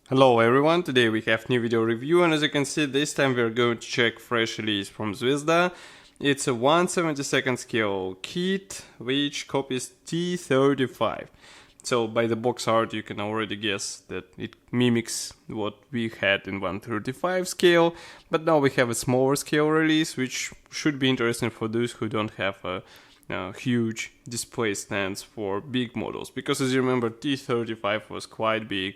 Hello everyone, today we have new video review, and as you can see this time we are going to check fresh release from Zvezda. It's a 1/72 scale kit which copies T-35. So by the box art you can already guess that it mimics what we had in 1/35 scale, but now we have a smaller scale release which should be interesting for those who don't have a huge display stands for big models, because as you remember T-35 was quite big.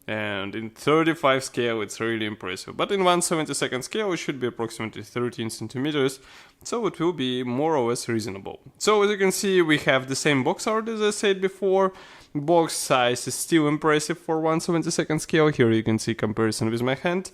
And in 35 scale it's really impressive, but in 1/72 scale it should be approximately 13 centimeters, so it will be more or less reasonable. So as you can see we have the same box art as I said before. Box size is still impressive for 1/72 scale, here you can see comparison with my hand.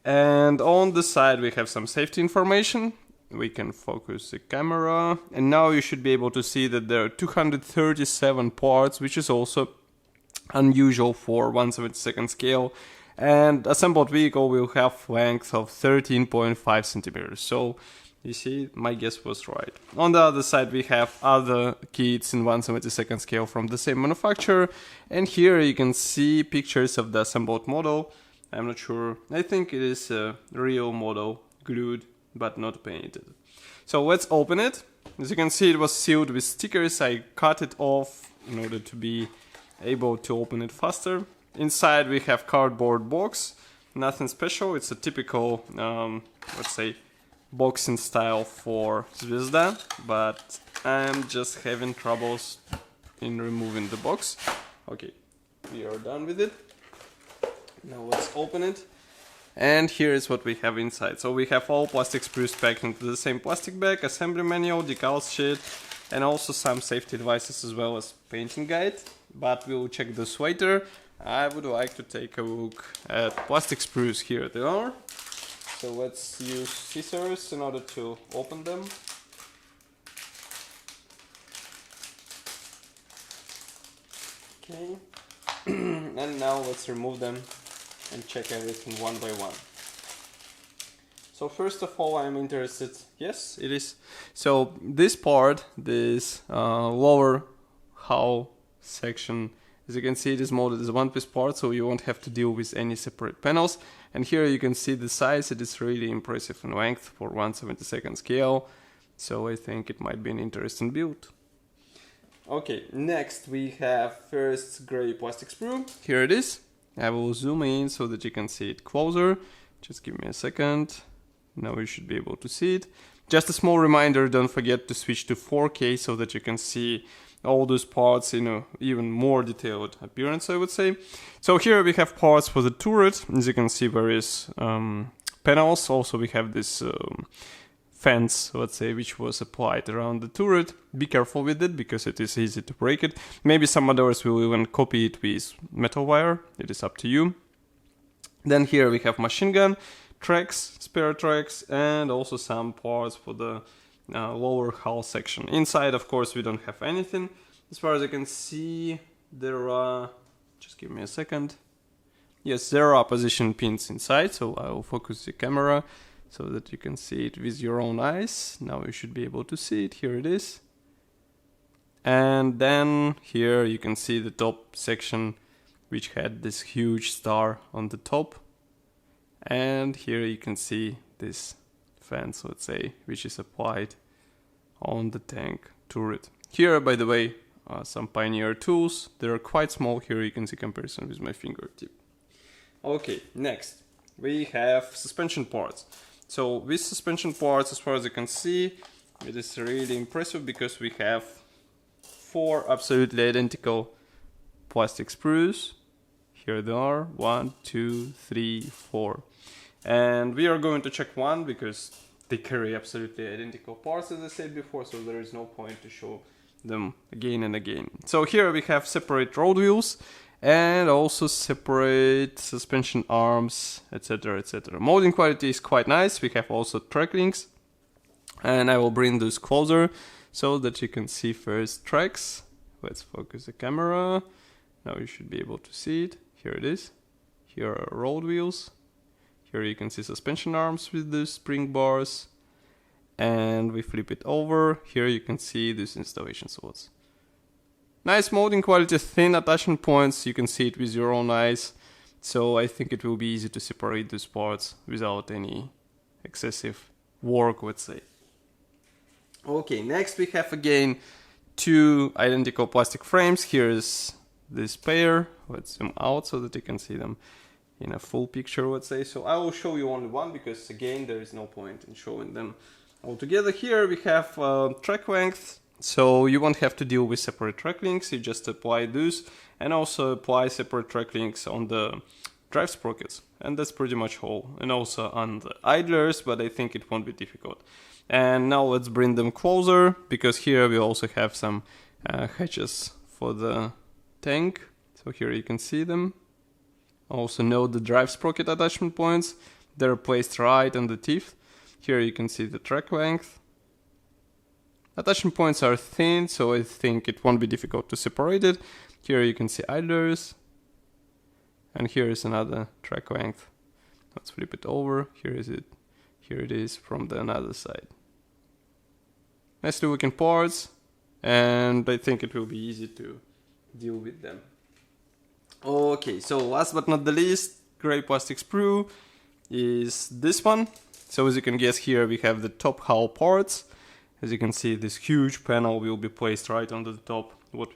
And on the side we have some safety information. We can focus the camera, and now you should be able to see that there are 237 parts, which is also unusual for 1/72 scale, and assembled vehicle will have length of 13.5 centimeters. So you see, my guess was right. On the other side we have other kits in 1/72 scale from the same manufacturer, and here you can see pictures of the assembled model. I'm not sure, I think it is a real model, glued but not painted. So let's open it. As you can see it was sealed with stickers. I cut it off in order to be able to open it faster. Inside we have cardboard box, nothing special, it's a typical let's say boxing style for Zvezda, but I'm just having troubles in removing the box. Okay, we are done with it. Now let's open it, and here is what we have inside. So we have all plastic sprues packed into the same plastic bag, assembly manual, decals sheet, and also some safety advices as well as painting guide. But we'll check this later. I would like to take a look at plastic sprues. Here they are. So let's use scissors in order to open them. Okay. And now let's remove them and check everything one by one. So first of all, I'm interested, yes it is. So this part, this lower hull section, as you can see it is molded as one piece part, so you won't have to deal with any separate panels. And here you can see the size, it is really impressive in length for 1/72 scale, so I think it might be an interesting build. Okay, next we have first gray plastic sprue. Here it is. I will zoom in so that you can see it closer. Just give me a second. Now you should be able to see it. Just a small reminder, don't forget to switch to 4K so that you can see all those parts in a even more detailed appearance, I would say. So here we have parts for the turret. As you can see, various panels. Also we have this fence, let's say, which was applied around the turret. Be careful with it because it is easy to break it. Maybe some others will even copy it with metal wire. It is up to you. Then here we have machine gun, tracks, spare tracks, and also some parts for the lower hull section. Inside, of course, we don't have anything. As far as I can see, there are, just give me a second. Yes, there are position pins inside, so I will focus the camera so that you can see it with your own eyes. Now you should be able to see it. Here it is. And then here you can see the top section, which had this huge star on the top. And here you can see this fence, let's say, which is applied on the tank turret. Here, by the way, some Pioneer tools. They are quite small. Here you can see comparison with my fingertip. Okay, next we have suspension parts. So with suspension parts, as far as you can see, it is really impressive because we have 4 absolutely identical plastic sprues. Here they are, 1, 2, 3, 4. And we are going to check one because they carry absolutely identical parts, as I said before, so there is no point to show them again and again. So here we have separate road wheels and also separate suspension arms, etc, etc. Molding quality is quite nice. We have also track links, and I will bring those closer so that you can see first tracks. Let's focus the camera. Now you should be able to see it. Here it is. Here are road wheels. Here you can see suspension arms with the spring bars, and we flip it over. Here you can see these installation slots. Nice molding quality, thin attachment points, you can see it with your own eyes. So I think it will be easy to separate those parts without any excessive work, let's say. Okay, next we have again two identical plastic frames. Here's this pair. Let's zoom out so that you can see them in a full picture, let's say. So I will show you only one because again there is no point in showing them all together. Here we have track length, so you won't have to deal with separate track links. You just apply those and also apply separate track links on the drive sprockets, and that's pretty much all, and also on the idlers, but I think it won't be difficult. And now let's bring them closer, because here we also have some hatches for the tank. So here you can see them. Also note the drive sprocket attachment points. They're placed right on the teeth. Here you can see the track length. Attachment points are thin, so I think it won't be difficult to separate it. Here you can see idlers. And here is another track length. Let's flip it over. Here is it. Here it is from the other side. Nicely looking parts, and I think it will be easy to deal with them. Okay, so last but not the least, gray plastic sprue is this one. So as you can guess, here we have the top hull parts. As you can see, this huge panel will be placed right on the top of what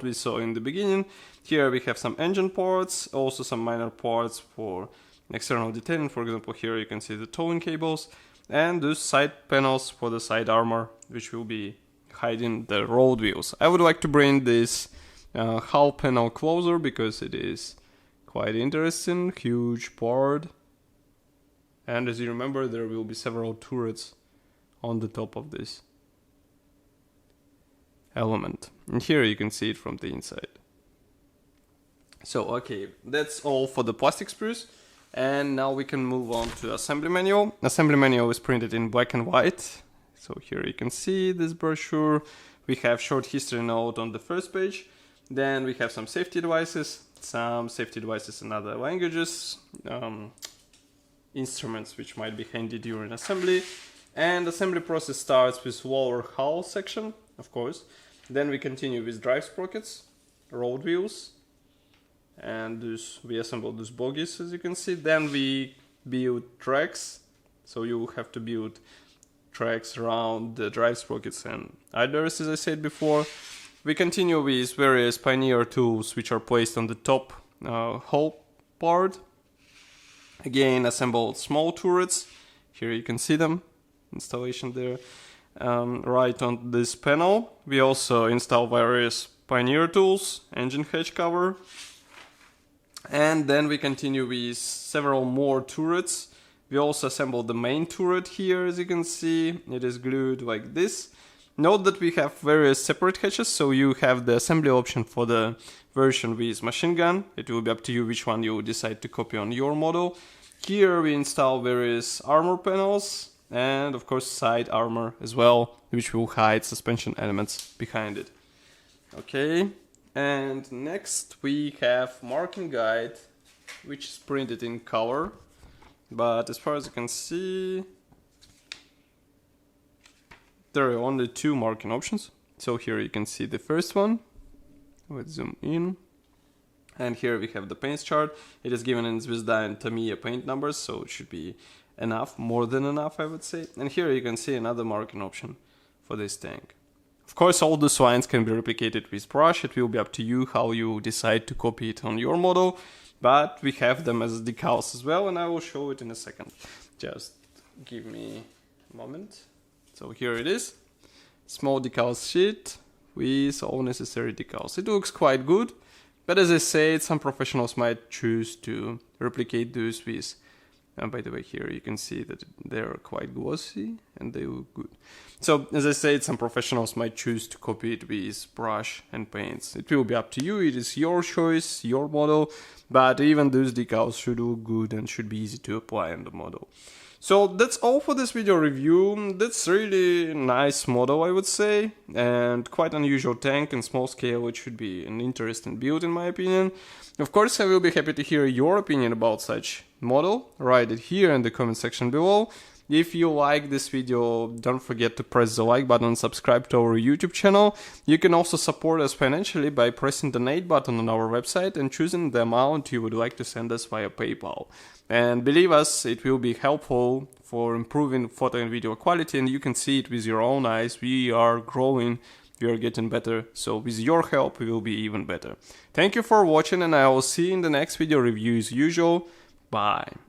we saw in the beginning. Here we have some engine parts, also some minor parts for external detailing. For example, here you can see the towing cables and those side panels for the side armor, which will be hiding the road wheels. I would like to bring this hull panel closer because it is quite interesting, huge part. And as you remember, there will be several turrets on the top of this element. And here you can see it from the inside. So okay, that's all for the plastic sprues. And now we can move on to assembly manual. Assembly manual is printed in black and white. So here you can see this brochure. We have short history note on the first page. Then we have some safety devices in other languages, instruments which might be handy during assembly. And assembly process starts with lower hull section, of course. Then we continue with drive sprockets, road wheels, and we assemble those bogies, as you can see. Then we build tracks, so you have to build tracks around the drive sprockets and idlers, as I said before. We continue with various Pioneer tools which are placed on the top hull part. Again, assembled small turrets. Here you can see them, installation there, right on this panel. We also install various Pioneer tools, engine hatch cover. And then we continue with several more turrets. We also assemble the main turret here, as you can see. It is glued like this. Note that we have various separate hatches, so you have the assembly option for the version with machine gun. It will be up to you which one you decide to copy on your model. Here we install various armor panels and of course side armor as well, which will hide suspension elements behind it. Okay. And next we have marking guide, which is printed in color, but as far as you can see, there are only two marking options. So here you can see the first one. Let's zoom in. And here we have the paints chart. It is given in Zvezda and Tamiya paint numbers, so it should be enough, more than enough, I would say. And here you can see another marking option for this tank. Of course, all those lines can be replicated with brush. It will be up to you how you decide to copy it on your model, but we have them as decals as well, and I will show it in a second. Just give me a moment. So here it is, small decals sheet with all necessary decals. It looks quite good, but as I said, some professionals might choose to replicate those with, by the way, here you can see that they're quite glossy and they look good. So as I said, some professionals might choose to copy it with brush and paints. It will be up to you, it is your choice, your model, but even those decals should look good and should be easy to apply on the model. So that's all for this video review. That's really a nice model, I would say, and quite unusual tank in small scale. It should be an interesting build in my opinion. Of course, I will be happy to hear your opinion about such model. Write it here in the comment section below. If you like this video, don't forget to press the like button and subscribe to our YouTube channel. You can also support us financially by pressing the donate button on our website and choosing the amount you would like to send us via PayPal. And believe us, it will be helpful for improving photo and video quality, and you can see it with your own eyes. We are growing, we are getting better, so with your help we will be even better. Thank you for watching, and I will see you in the next video review as usual. Bye.